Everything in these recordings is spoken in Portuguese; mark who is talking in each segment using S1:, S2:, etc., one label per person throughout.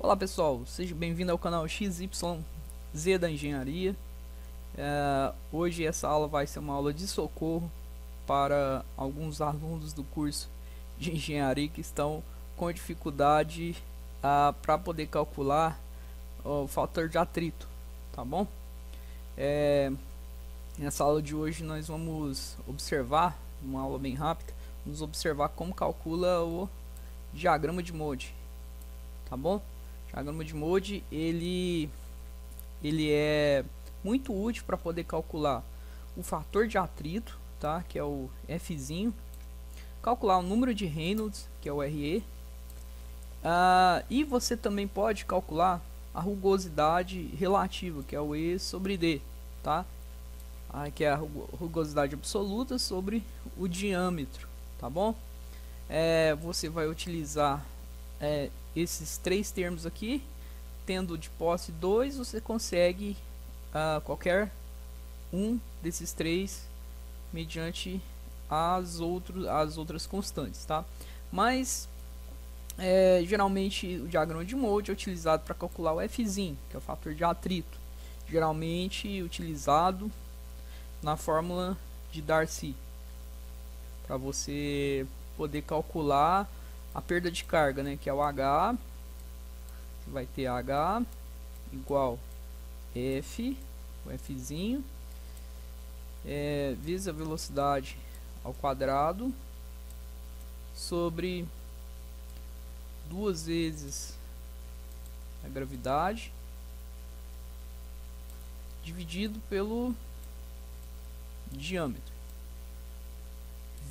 S1: Olá pessoal, seja bem-vindo ao canal XYZ da Engenharia. Hoje essa aula vai ser uma aula de socorro para alguns alunos do curso de Engenharia que estão com dificuldade para poder calcular o fator de atrito, tá bom? Nessa aula de hoje nós vamos observar, uma aula bem rápida, vamos observar como calcula o diagrama de Mode, tá bom? O diagrama de Mode ele é muito útil para poder calcular o fator de atrito, tá? Que é o Fzinho, calcular o número de Reynolds, que é o RE, e você também pode calcular a rugosidade relativa, que é o E sobre D, tá? Que é a rugosidade absoluta sobre o diâmetro, tá bom? Você vai utilizar esses três termos aqui. Tendo de posse 2, você consegue qualquer um desses três mediante as outras constantes, tá? Mas geralmente o diagrama de Mode é utilizado para calcular o Fzinho, que é o fator de atrito, geralmente utilizado na fórmula de Darcy, para você poder calcular a perda de carga, né, que é o H. Vai ter H igual F, o Fzinho, vezes a velocidade ao quadrado sobre 2 vezes a gravidade dividido pelo diâmetro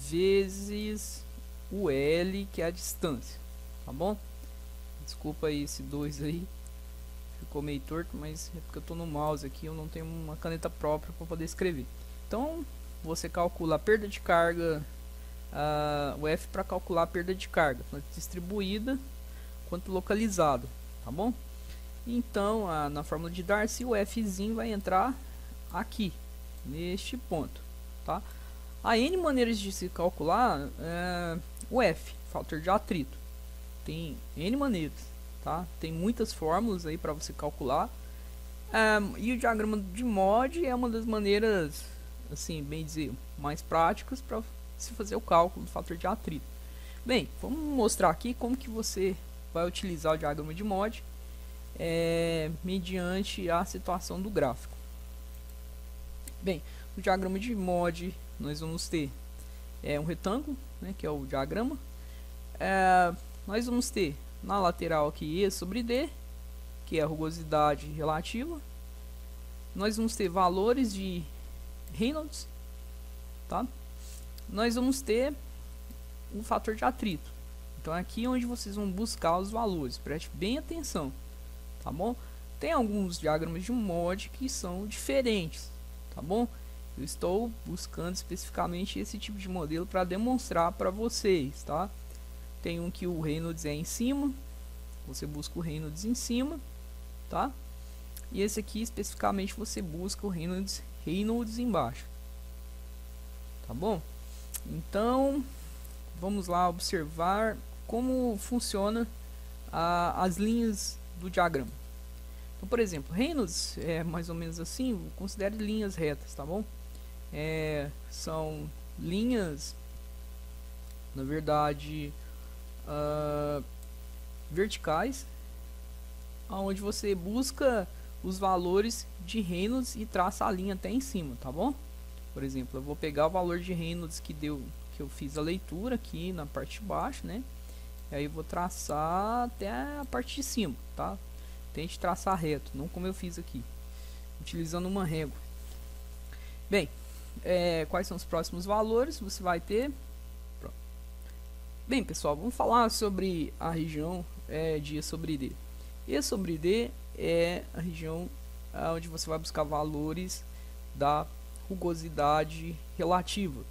S1: vezes o L, que é a distância, tá bom? Desculpa aí esse 2 aí, ficou meio torto, mas é porque eu tô no mouse aqui, eu não tenho uma caneta própria para poder escrever. Então você calcula a perda de carga, o F para calcular a perda de carga, tanto distribuída quanto localizada, tá bom? Então na fórmula de Darcy o Fzinho vai entrar aqui, neste ponto, tá? Há N maneiras de se calcular o F, fator de atrito. Tem N maneiras, tá? Tem muitas fórmulas aí para você calcular. E o diagrama de Mode é uma das maneiras, assim, bem dizer, mais práticas para se fazer o cálculo do fator de atrito. Bem, vamos mostrar aqui como que você vai utilizar o diagrama de Mode mediante a situação do gráfico. Bem, no diagrama de Mode nós vamos ter um retângulo, né, que é o diagrama. Nós vamos ter na lateral aqui E sobre D, que é a rugosidade relativa. Nós vamos ter valores de Reynolds, tá? Nós vamos ter o fator de atrito. Então é aqui onde vocês vão buscar os valores, preste bem atenção, tá bom? Tem alguns diagramas de Mode que são diferentes, tá bom? Eu estou buscando especificamente esse tipo de modelo para demonstrar para vocês, tá? Tem um que o Reynolds é em cima, você busca o Reynolds em cima, tá? E esse aqui especificamente você busca o Reynolds embaixo, tá bom? Então vamos lá observar como funciona as linhas do diagrama. Então, por exemplo, Reynolds é mais ou menos assim, considere linhas retas, tá bom? São linhas, na verdade, verticais, onde você busca os valores de Reynolds e traça a linha até em cima, tá bom? Por exemplo, eu vou pegar o valor de Reynolds que eu fiz a leitura aqui na parte de baixo, né? E aí eu vou traçar até a parte de cima, tá? Tente traçar reto, não como eu fiz aqui, utilizando uma régua. Bem, quais são os próximos valores? Você vai ter... Bem, pessoal, vamos falar sobre a região de E sobre D. E sobre D é a região onde você vai buscar valores da rugosidade relativa,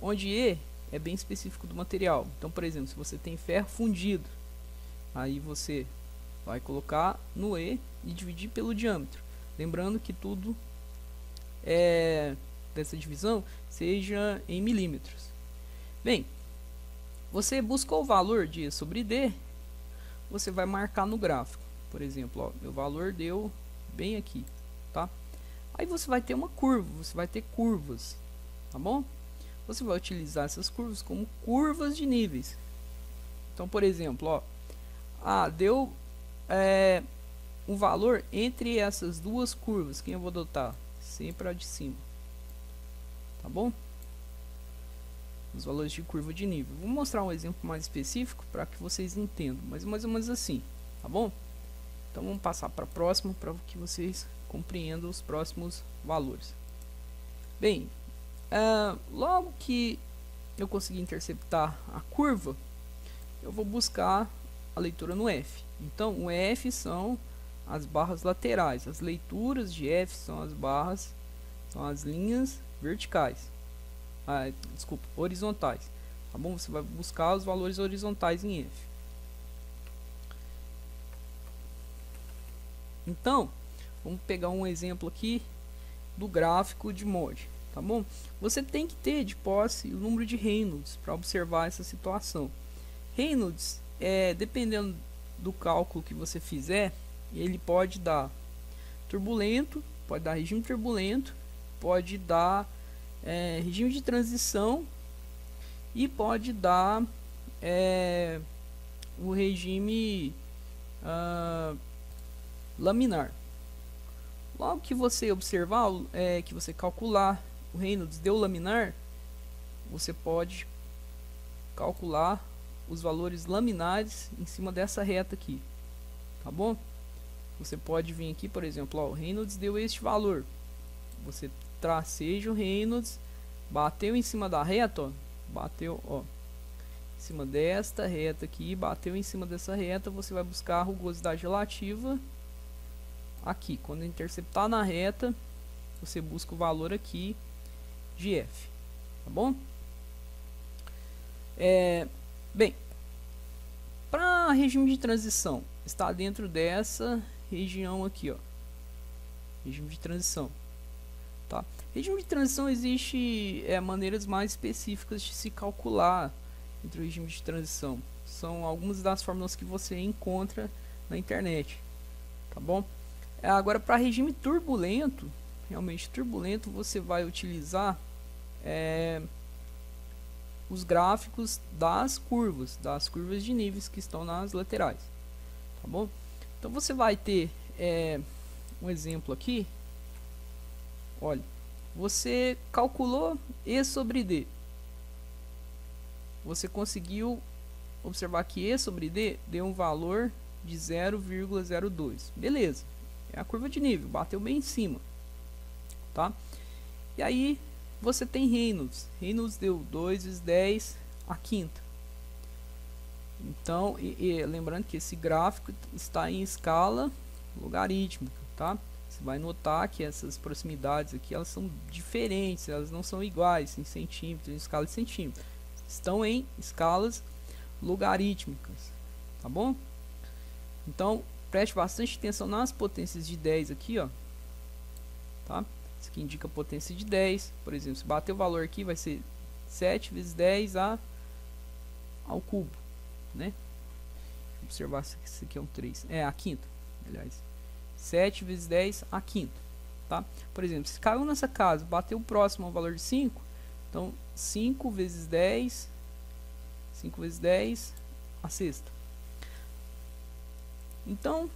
S1: onde E é bem específico do material. Então, por exemplo, se você tem ferro fundido, aí você vai colocar no E e dividir pelo diâmetro. Lembrando que tudo dessa divisão seja em milímetros. Bem, você buscou o valor de E sobre D, você vai marcar no gráfico. por exemplo, ó, meu valor deu bem aqui, tá? Aí você vai ter uma curva, você vai ter curvas, tá bom? Você vai utilizar essas curvas como curvas de níveis. Então, por exemplo, ó, deu um valor entre essas duas curvas. Quem eu vou adotar? Sempre a de cima, tá bom? Os valores de curva de nível. Vou mostrar um exemplo mais específico para que vocês entendam, mas mais ou menos assim, tá bom? Então vamos passar para a próxima para que vocês compreendam os próximos valores. Bem, logo que eu conseguir interceptar a curva, eu vou buscar a leitura no F. Então o F são as barras laterais, as leituras de F são as barras, são as linhas verticais, desculpa, horizontais, tá bom? Você vai buscar os valores horizontais em F. Então vamos pegar um exemplo aqui do gráfico de MODI, tá bom? Você tem que ter de posse o número de Reynolds para observar essa situação. Reynolds, dependendo do cálculo que você fizer, ele pode dar turbulento, pode dar regime turbulento, pode dar regime de transição e pode dar o regime laminar. Logo que você observar, que você calcular o Reynolds deu laminar, você pode calcular os valores laminares em cima dessa reta aqui, tá bom? Você pode vir aqui, por exemplo, ó, o Reynolds deu este valor. Você traceja o Reynolds, bateu em cima da reta, ó, bateu, ó, em cima desta reta aqui, bateu em cima dessa reta, você vai buscar a rugosidade relativa aqui. Quando interceptar na reta, você busca o valor aqui de F, tá bom? Bem, para regime de transição, está dentro dessa região aqui, ó, regime de transição, tá? Regime de transição existe maneiras mais específicas de se calcular entre o regime de transição. São algumas das fórmulas que você encontra na internet, tá bom? Agora, para regime turbulento, realmente turbulento, você vai utilizar os gráficos das curvas de níveis que estão nas laterais, tá bom? Então você vai ter um exemplo aqui. Olha, você calculou E sobre D, você conseguiu observar que E sobre D deu um valor de 0,02, beleza, é a curva de nível, bateu bem em cima, tá? E aí você tem Reynolds deu 2 vezes 10 a quinta. Então, lembrando que esse gráfico está em escala logarítmica, tá? Você vai notar que essas proximidades aqui, elas são diferentes, elas não são iguais em centímetros, em escala de centímetros. Estão em escalas logarítmicas, tá bom? Então, preste bastante atenção nas potências de 10 aqui, ó, tá? Isso aqui indica a potência de 10, por exemplo, se bater o valor aqui, vai ser 7 vezes 10 ao cubo, né? Observar se isso aqui é um 3, a quinta, aliás, 7 vezes 10 a quinta, tá? Por exemplo, se caiu nessa casa, bateu próximo ao valor de 5, então 5 vezes 10 a sexta. Então,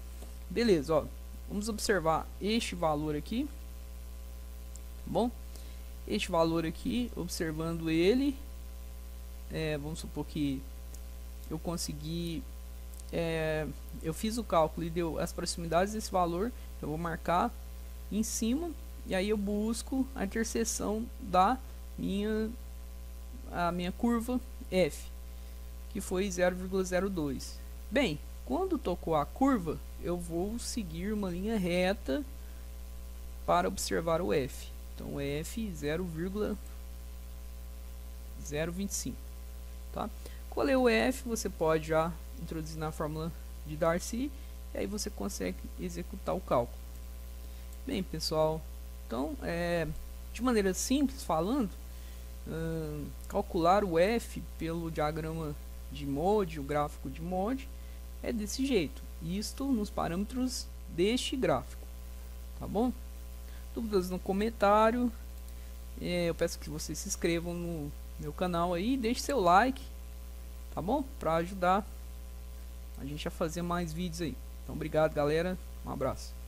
S1: beleza, ó, vamos observar este valor aqui, tá bom? Este valor aqui, observando ele, vamos supor que eu consegui, eu fiz o cálculo e deu as proximidades desse valor, eu vou marcar em cima e aí eu busco a interseção da minha curva F, que foi 0,02. Bem, quando tocou a curva, eu vou seguir uma linha reta para observar o F. Então F 0,025, tá? Qual é o F? Você pode já introduzir na fórmula de Darcy e aí você consegue executar o cálculo. Bem, pessoal, então de maneira simples falando, calcular o F pelo diagrama de MODI, o gráfico de MODI, é desse jeito, isto nos parâmetros deste gráfico, tá bom? Dúvidas no comentário, eu peço que vocês se inscrevam no meu canal aí, deixe seu like, tá bom? Para ajudar a gente a fazer mais vídeos aí. Então obrigado galera, um abraço.